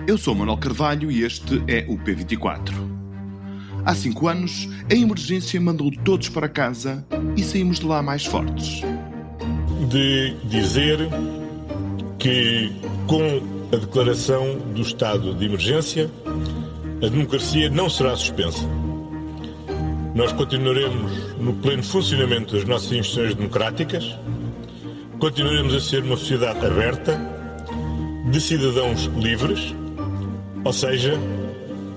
Eu sou Manuel Carvalho e este é o P24. Há 5 anos, a emergência mandou todos para casa e saímos de lá mais fortes. De dizer que, com a declaração do estado de emergência, a democracia não será suspensa. Nós continuaremos no pleno funcionamento das nossas instituições democráticas, continuaremos a ser uma sociedade aberta, de cidadãos livres, ou seja,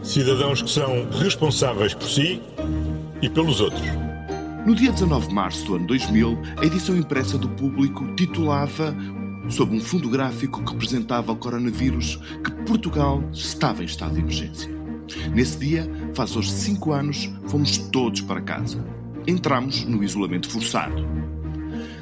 cidadãos que são responsáveis por si e pelos outros. No dia 19 de março do ano 2000, a edição impressa do Público titulava, sob um fundo gráfico que representava o coronavírus, que Portugal estava em estado de emergência. Nesse dia, faz hoje 5 anos, fomos todos para casa. Entramos no isolamento forçado.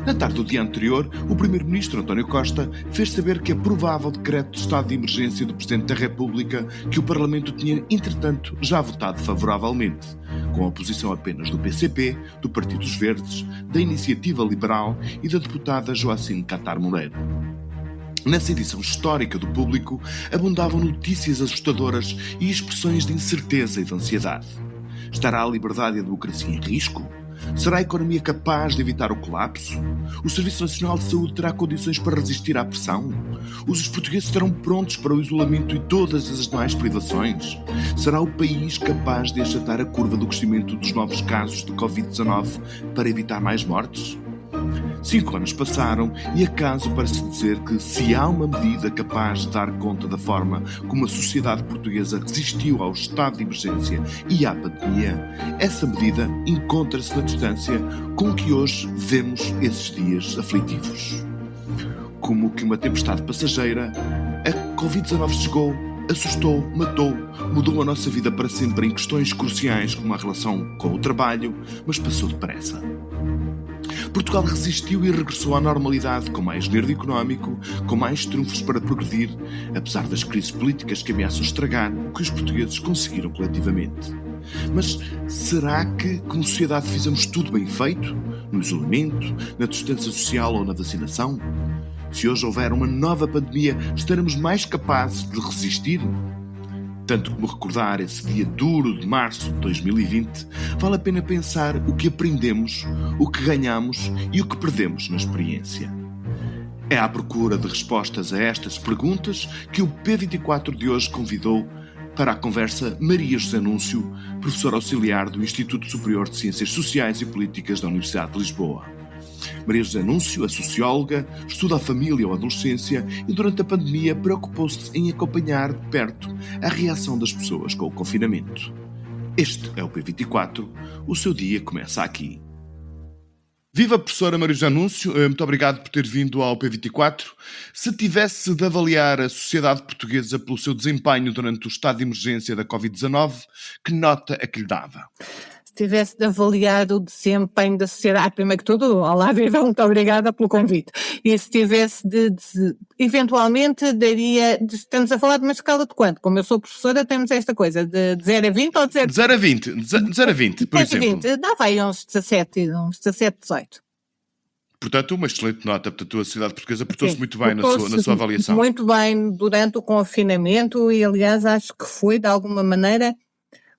Na tarde do dia anterior, o primeiro-ministro António Costa fez saber que a provável decreto de estado de emergência do Presidente da República, que o Parlamento tinha, entretanto, já votado favoravelmente, com a oposição apenas do PCP, do Partido dos Verdes, da Iniciativa Liberal e da deputada Joacine Catar Moreira. Nessa edição histórica do Público, abundavam notícias assustadoras e expressões de incerteza e de ansiedade. Estará a liberdade e a democracia em risco? Será a economia capaz de evitar o colapso? O Serviço Nacional de Saúde terá condições para resistir à pressão? Os portugueses estarão prontos para o isolamento e todas as demais privações? Será o país capaz de achatar a curva do crescimento dos novos casos de Covid-19 para evitar mais mortes? 5 anos passaram e acaso parece dizer que se há uma medida capaz de dar conta da forma como a sociedade portuguesa resistiu ao estado de emergência e à pandemia, essa medida encontra-se na distância com que hoje vemos esses dias aflitivos. Como que uma tempestade passageira, a Covid-19 chegou, assustou, matou, mudou a nossa vida para sempre em questões cruciais como a relação com o trabalho, mas passou depressa. Portugal resistiu e regressou à normalidade com mais nervo económico, com mais trunfos para progredir, apesar das crises políticas que ameaçam estragar o que os portugueses conseguiram coletivamente. Mas será que, como sociedade, fizemos tudo bem feito? No isolamento, na distância social ou na vacinação? Se hoje houver uma nova pandemia, estaremos mais capazes de resistir? Tanto como recordar esse dia duro de março de 2020, vale a pena pensar o que aprendemos, o que ganhamos e o que perdemos na experiência. É à procura de respostas a estas perguntas que o P24 de hoje convidou para a conversa Maria José Núncio, professora auxiliar do Instituto Superior de Ciências Sociais e Políticas da Universidade de Lisboa. Maria José Núncio é socióloga, estuda a família ou a adolescência e durante a pandemia preocupou-se em acompanhar de perto a reação das pessoas com o confinamento. Este é o P24, o seu dia começa aqui. Viva, professora Maria José Núncio, muito obrigado por ter vindo ao P24. Se tivesse de avaliar a sociedade portuguesa pelo seu desempenho durante o estado de emergência da Covid-19, que nota é que lhe dava? Tivesse de avaliar o desempenho da sociedade, primeiro que tudo, olá, Viva, muito obrigada pelo convite. E se tivesse eventualmente daria, estamos a falar de uma escala de quanto? Como eu sou professora, temos esta coisa de 0 a 20 ou de 0 a 20? De 0 a 20, de 0 a 20, por exemplo. 20, dava aí uns 17, 18. Portanto, uma excelente nota. Portanto, a sociedade portuguesa portou-se muito bem na sua avaliação. Muito bem durante o confinamento e, aliás, acho que foi, de alguma maneira,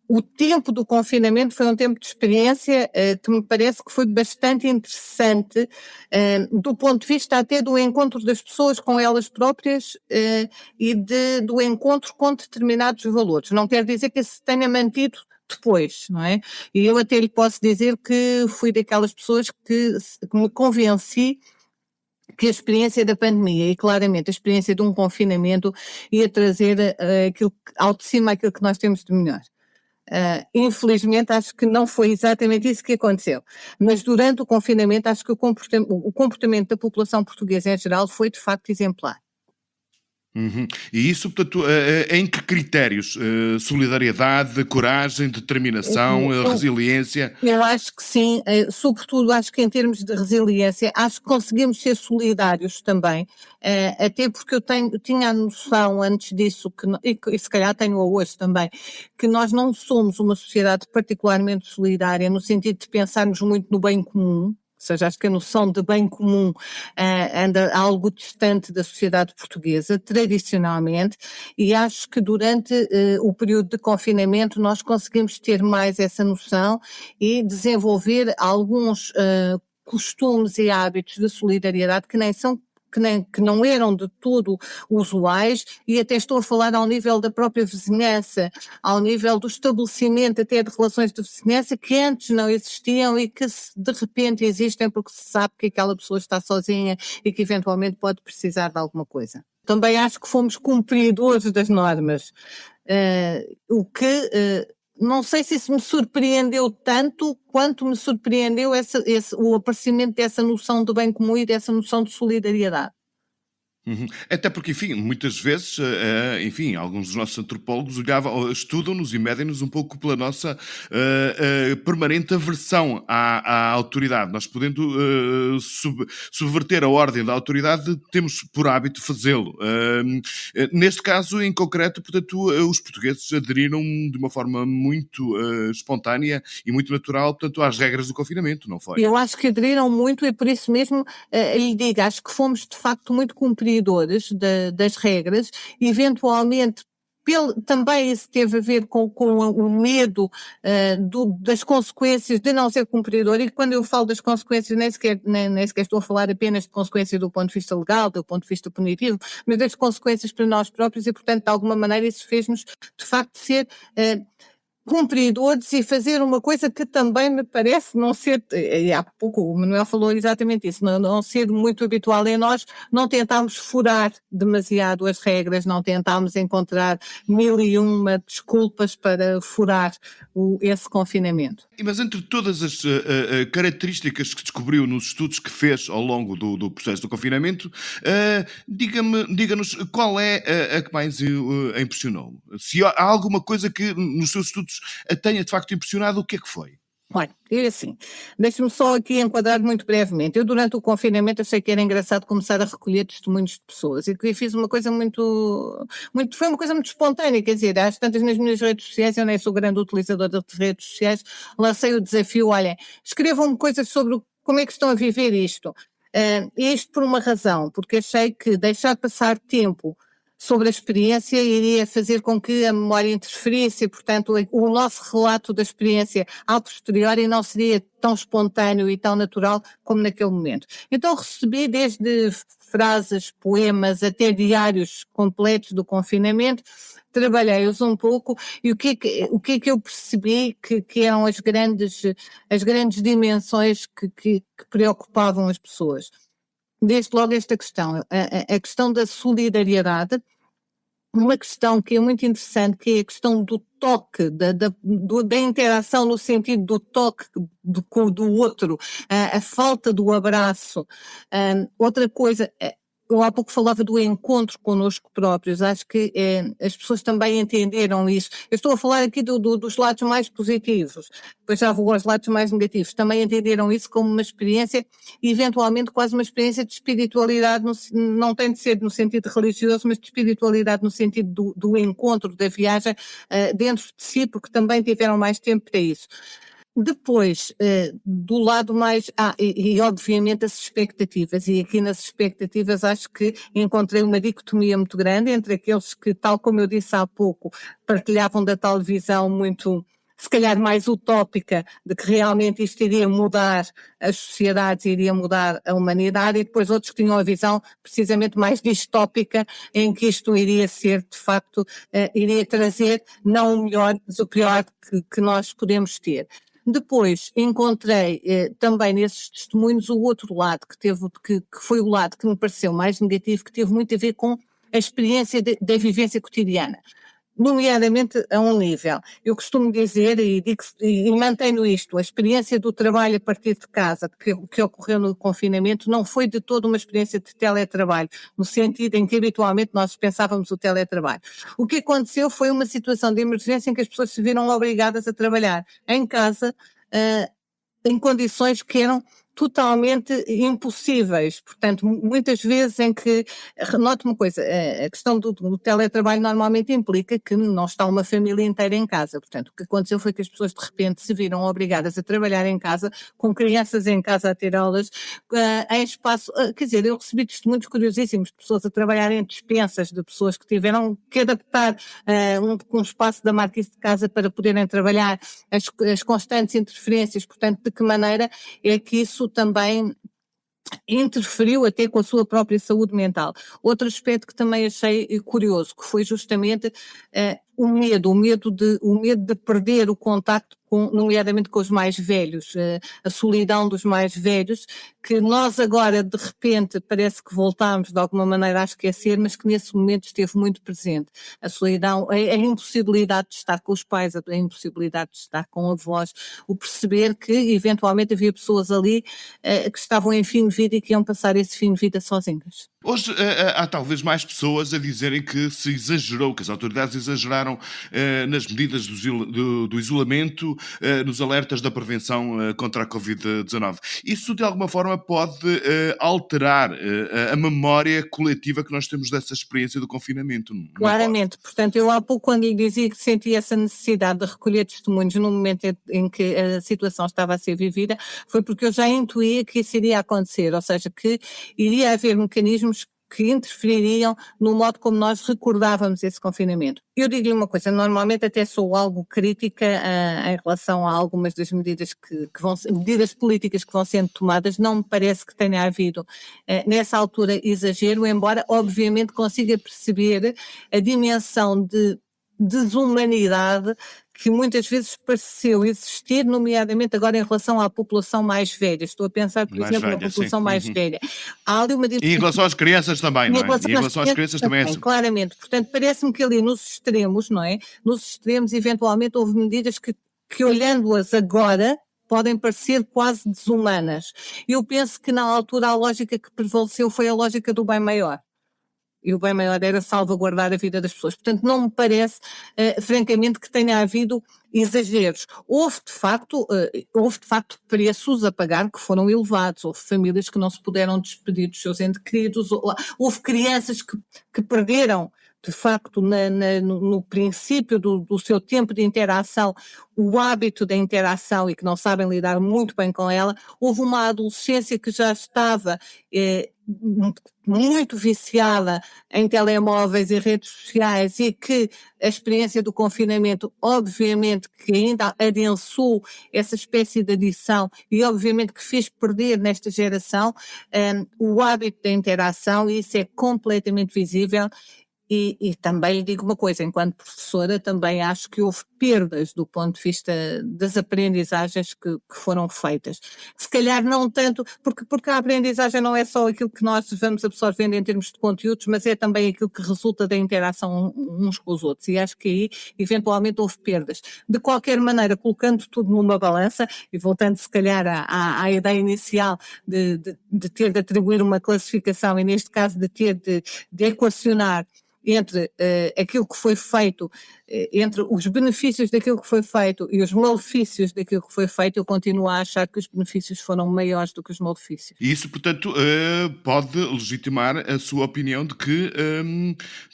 o tempo do confinamento foi um tempo de experiência que me parece que foi bastante interessante do ponto de vista até do encontro das pessoas com elas próprias e do encontro com determinados valores. Não quer dizer que se tenha mantido depois, não é? E eu até lhe posso dizer que fui daquelas pessoas que me convenci que a experiência da pandemia e claramente a experiência de um confinamento ia trazer ao de cima aquilo que nós temos de melhor. Infelizmente acho que não foi exatamente isso que aconteceu, mas durante o confinamento acho que o comportamento da população portuguesa em geral foi de facto exemplar. Uhum. E isso, portanto, em que critérios? Solidariedade, coragem, determinação, resiliência? Eu acho que sim, sobretudo acho que em termos de resiliência, acho que conseguimos ser solidários também, até porque eu tinha a noção antes disso, e se calhar tenho-a hoje também, que nós não somos uma sociedade particularmente solidária no sentido de pensarmos muito no bem comum, seja, acho que a noção de bem comum anda algo distante da sociedade portuguesa, tradicionalmente, e acho que durante o período de confinamento nós conseguimos ter mais essa noção e desenvolver alguns costumes e hábitos de solidariedade que não eram de todo usuais, e até estou a falar ao nível da própria vizinhança, ao nível do estabelecimento até de relações de vizinhança que antes não existiam e que de repente existem porque se sabe que aquela pessoa está sozinha e que eventualmente pode precisar de alguma coisa. Também acho que fomos cumpridores das normas, o que não sei se isso me surpreendeu tanto quanto me surpreendeu o aparecimento dessa noção de bem comum e dessa noção de solidariedade. Uhum. Até porque, enfim, muitas vezes, enfim, alguns dos nossos antropólogos estudam-nos e medem-nos um pouco pela nossa permanente aversão à autoridade. Nós, podendo subverter a ordem da autoridade, temos por hábito fazê-lo. Neste caso, em concreto, portanto, os portugueses aderiram de uma forma muito espontânea e muito natural, portanto, às regras do confinamento, não foi? Eu acho que aderiram muito e por isso mesmo lhe digo, acho que fomos de facto muito cumpridores das regras, eventualmente também isso teve a ver com o medo das consequências de não ser cumpridor, e quando eu falo das consequências nem sequer estou a falar apenas de consequências do ponto de vista legal, do ponto de vista punitivo, mas das consequências para nós próprios, e portanto de alguma maneira isso fez-nos de facto ser cumpridores e fazer uma coisa que também me parece não ser, e há pouco o Manuel falou exatamente isso, não ser muito habitual em nós, não tentámos furar demasiado as regras, não tentámos encontrar 1001 desculpas para furar esse confinamento. Mas entre todas as características que descobriu nos estudos que fez ao longo do processo do confinamento, diga-nos qual é a que mais a impressionou? Se há alguma coisa que nos seus estudos a tenha de facto impressionado, o que é que foi? Olha, eu assim, deixe-me só aqui enquadrar muito brevemente. Eu durante o confinamento achei que era engraçado começar a recolher testemunhos de pessoas e que fiz uma coisa foi uma coisa muito espontânea, quer dizer, às tantas nas minhas redes sociais, eu nem sou grande utilizador de redes sociais, lancei o desafio, olhem, escrevam-me coisas sobre como é que estão a viver isto. Isto por uma razão, porque achei que deixar passar tempo sobre a experiência iria fazer com que a memória interferisse e, portanto, o nosso relato da experiência a posteriori não seria tão espontâneo e tão natural como naquele momento. Então recebi desde frases, poemas, até diários completos do confinamento, trabalhei-os um pouco e o que é que eu percebi que eram as grandes dimensões que preocupavam as pessoas. Desde logo esta questão, a questão da solidariedade, uma questão que é muito interessante, que é a questão do toque, da interação no sentido do toque do outro, a falta do abraço. Outra coisa, eu há pouco falava do encontro connosco próprios, acho que as pessoas também entenderam isso. Eu estou a falar aqui dos lados mais positivos, depois já vou aos lados mais negativos. Também entenderam isso como uma experiência, eventualmente quase uma experiência de espiritualidade, não tem de ser no sentido religioso, mas de espiritualidade no sentido do encontro, da viagem dentro de si, porque também tiveram mais tempo para isso. Depois, do lado mais. E obviamente as expectativas, e aqui nas expectativas acho que encontrei uma dicotomia muito grande entre aqueles que, tal como eu disse há pouco, partilhavam da tal visão muito, se calhar mais utópica, de que realmente isto iria mudar as sociedades, iria mudar a humanidade, e depois outros que tinham a visão precisamente mais distópica, em que isto iria ser, de facto, iria trazer não o melhor, mas o pior que nós podemos ter. Depois encontrei também nesses testemunhos o outro lado, que foi o lado que me pareceu mais negativo, que teve muito a ver com a experiência da vivência cotidiana, nomeadamente a um nível. Eu costumo dizer, e mantenho isto, a experiência do trabalho a partir de casa, que ocorreu no confinamento, não foi de toda uma experiência de teletrabalho, no sentido em que habitualmente nós pensávamos o teletrabalho. O que aconteceu foi uma situação de emergência em que as pessoas se viram obrigadas a trabalhar em casa, em condições que eram totalmente impossíveis. Portanto, muitas vezes em que, note uma coisa, a questão do teletrabalho normalmente implica que não está uma família inteira em casa. Portanto, o que aconteceu foi que as pessoas de repente se viram obrigadas a trabalhar em casa, com crianças em casa a ter aulas, em espaço, quer dizer, eu recebi testemunhos curiosíssimos de pessoas a trabalhar em despensas, de pessoas que tiveram que adaptar um espaço da marquise de casa para poderem trabalhar, as constantes interferências, portanto, de que maneira é que isso também interferiu até com a sua própria saúde mental. Outro aspecto que também achei curioso, que foi justamente o medo de perder o contacto nomeadamente com os mais velhos, a solidão dos mais velhos, que nós agora de repente parece que voltámos de alguma maneira a esquecer, mas que nesse momento esteve muito presente. A solidão, a impossibilidade de estar com os pais, a impossibilidade de estar com avós, o perceber que eventualmente havia pessoas ali que estavam em fim de vida e que iam passar esse fim de vida sozinhas. Hoje há talvez mais pessoas a dizerem que se exagerou, que as autoridades exageraram nas medidas do isolamento, nos alertas da prevenção contra a Covid-19. Isso de alguma forma pode alterar a memória coletiva que nós temos dessa experiência do confinamento. Claramente, portanto, eu há pouco quando lhe dizia que sentia essa necessidade de recolher testemunhos no momento em que a situação estava a ser vivida, foi porque eu já intuía que isso iria acontecer, ou seja, que iria haver mecanismos que interfeririam no modo como nós recordávamos esse confinamento. Eu digo-lhe uma coisa, normalmente até sou algo crítica em relação a algumas das medidas medidas políticas que vão sendo tomadas, não me parece que tenha havido nessa altura exagero, embora obviamente consiga perceber a dimensão de desumanidade que muitas vezes pareceu existir, nomeadamente agora em relação à população mais velha. Estou a pensar, por exemplo, na população mais velha. Há ali uma E em relação às crianças também, não é? E em relação às crianças também é assim. Claramente. Portanto, parece-me que ali nos extremos, não é? Nos extremos, eventualmente, houve medidas que olhando-as agora, podem parecer quase desumanas. Eu penso que na altura a lógica que prevaleceu foi a lógica do bem maior. E o bem maior era salvaguardar a vida das pessoas. Portanto, não me parece, francamente, que tenha havido exageros. Houve de facto preços a pagar que foram elevados. Houve famílias que não se puderam despedir dos seus entes queridos. Houve crianças que perderam, de facto, no princípio do seu tempo de interação, o hábito da interação e que não sabem lidar muito bem com ela. Houve uma adolescência que já estava muito viciada em telemóveis e redes sociais e que a experiência do confinamento, obviamente, que ainda adensou essa espécie de adição e obviamente que fez perder nesta geração o hábito da interação, e isso é completamente visível. E também digo uma coisa, enquanto professora também acho que houve perdas do ponto de vista das aprendizagens que foram feitas. Se calhar não tanto, porque a aprendizagem não é só aquilo que nós vamos absorvendo em termos de conteúdos, mas é também aquilo que resulta da interação uns com os outros, e acho que aí eventualmente houve perdas. De qualquer maneira, colocando tudo numa balança e voltando se calhar à ideia inicial de ter de atribuir uma classificação e neste caso de ter de equacionar entre aquilo que foi feito, entre os benefícios daquilo que foi feito e os malefícios daquilo que foi feito, eu continuo a achar que os benefícios foram maiores do que os malefícios. E isso, portanto, pode legitimar a sua opinião de que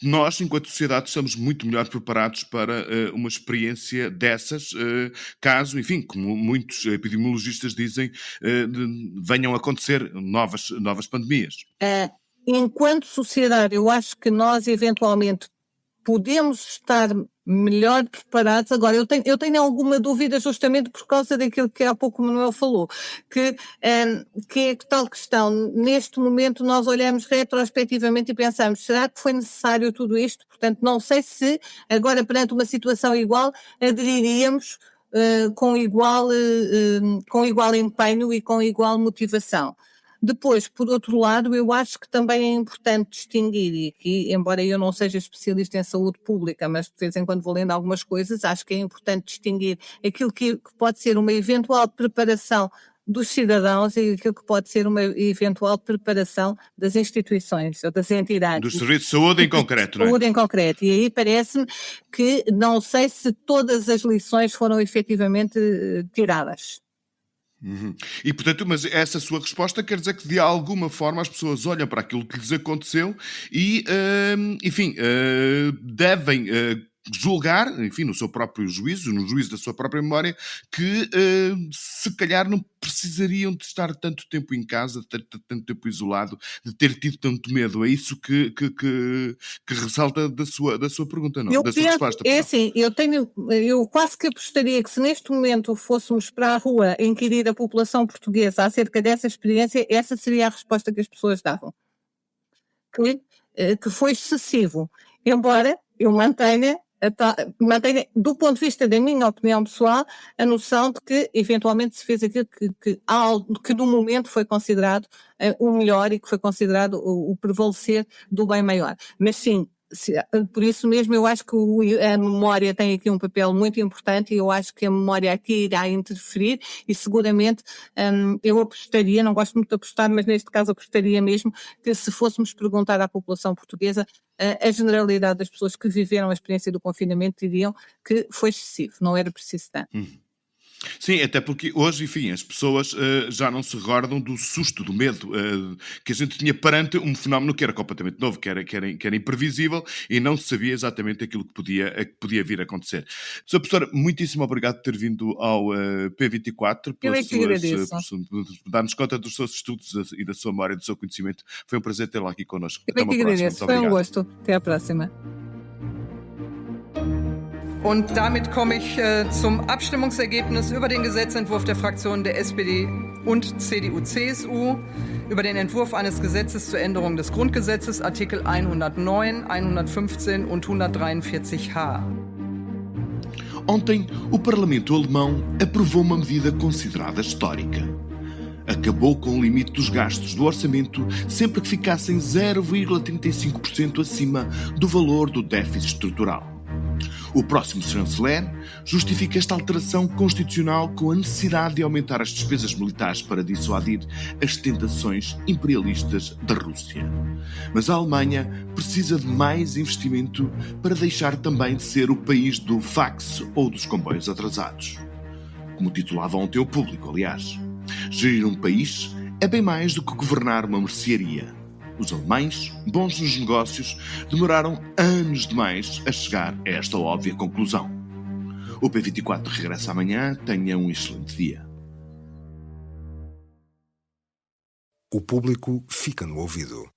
nós, enquanto sociedade, estamos muito melhor preparados para uma experiência dessas, caso, enfim, como muitos epidemiologistas dizem, venham a acontecer novas pandemias. Enquanto sociedade, eu acho que nós eventualmente podemos estar melhor preparados. Agora, eu tenho alguma dúvida justamente por causa daquilo que há pouco o Manuel falou, que é tal questão. Neste momento nós olhamos retrospectivamente e pensamos, será que foi necessário tudo isto? Portanto, não sei se agora perante uma situação igual aderiríamos com igual empenho e com igual motivação. Depois, por outro lado, eu acho que também é importante distinguir, e aqui, embora eu não seja especialista em saúde pública, mas de vez em quando vou lendo algumas coisas, acho que é importante distinguir aquilo que pode ser uma eventual preparação dos cidadãos e aquilo que pode ser uma eventual preparação das instituições ou das entidades. Dos serviços de saúde em concreto, não é? Saúde em concreto. E aí parece-me que não sei se todas as lições foram efetivamente tiradas. Uhum. E, portanto, mas essa sua resposta quer dizer que, de alguma forma, as pessoas olham para aquilo que lhes aconteceu e, enfim, devem julgar, enfim, no seu próprio juízo, no juízo da sua própria memória, que se calhar não precisariam de estar tanto tempo em casa, tanto tempo isolado, de ter tido tanto medo. É isso que ressalta da sua pergunta, não? Eu Da sua penso, resposta, é perdão. assim, eu quase que apostaria que se neste momento fôssemos para a rua inquirir a população portuguesa acerca dessa experiência, essa seria a resposta que as pessoas davam. Que foi excessivo. Embora eu mantenha, do ponto de vista da minha opinião pessoal, a noção de que eventualmente se fez aquilo que no momento foi considerado o melhor e que foi considerado o prevalecer do bem maior. Mas sim, por isso mesmo eu acho que a memória tem aqui um papel muito importante e eu acho que a memória aqui irá interferir e seguramente eu apostaria, não gosto muito de apostar, mas neste caso apostaria mesmo que se fôssemos perguntar à população portuguesa, a generalidade das pessoas que viveram a experiência do confinamento diriam que foi excessivo, não era preciso tanto. Sim, até porque hoje, enfim, as pessoas já não se recordam do susto, do medo que a gente tinha perante um fenómeno que era completamente novo, que era imprevisível e não se sabia exatamente aquilo que podia vir a acontecer. Sr. Professor, muitíssimo obrigado por ter vindo ao P24, Eu é que te agradeço. por dar-nos conta dos seus estudos e da sua memória, do seu conhecimento. Foi um prazer tê-lo aqui connosco. Eu Até é que uma te próxima. agradeço, Muito foi um obrigado. gosto. Até à próxima. Und damit komme ich zum Abstimmungsergebnis über den Gesetzentwurf der Fraktionen der SPD und CDU-CSU über den Entwurf eines Gesetzes zur Änderung des Grundgesetzes, Artikel 109, 115 und 143h. Ontem, o Parlamento alemão aprovou uma medida considerada histórica. Acabou com o limite dos gastos do orçamento sempre que ficassem 0,35% acima do valor do déficit estrutural. O próximo chanceler justifica esta alteração constitucional com a necessidade de aumentar as despesas militares para dissuadir as tentações imperialistas da Rússia. Mas a Alemanha precisa de mais investimento para deixar também de ser o país do fax ou dos comboios atrasados. Como titulava ontem o Público, aliás. Gerir um país é bem mais do que governar uma mercearia. Os alemães, bons nos negócios, demoraram anos demais a chegar a esta óbvia conclusão. O P24 regressa amanhã. Tenha um excelente dia. O Público fica no ouvido.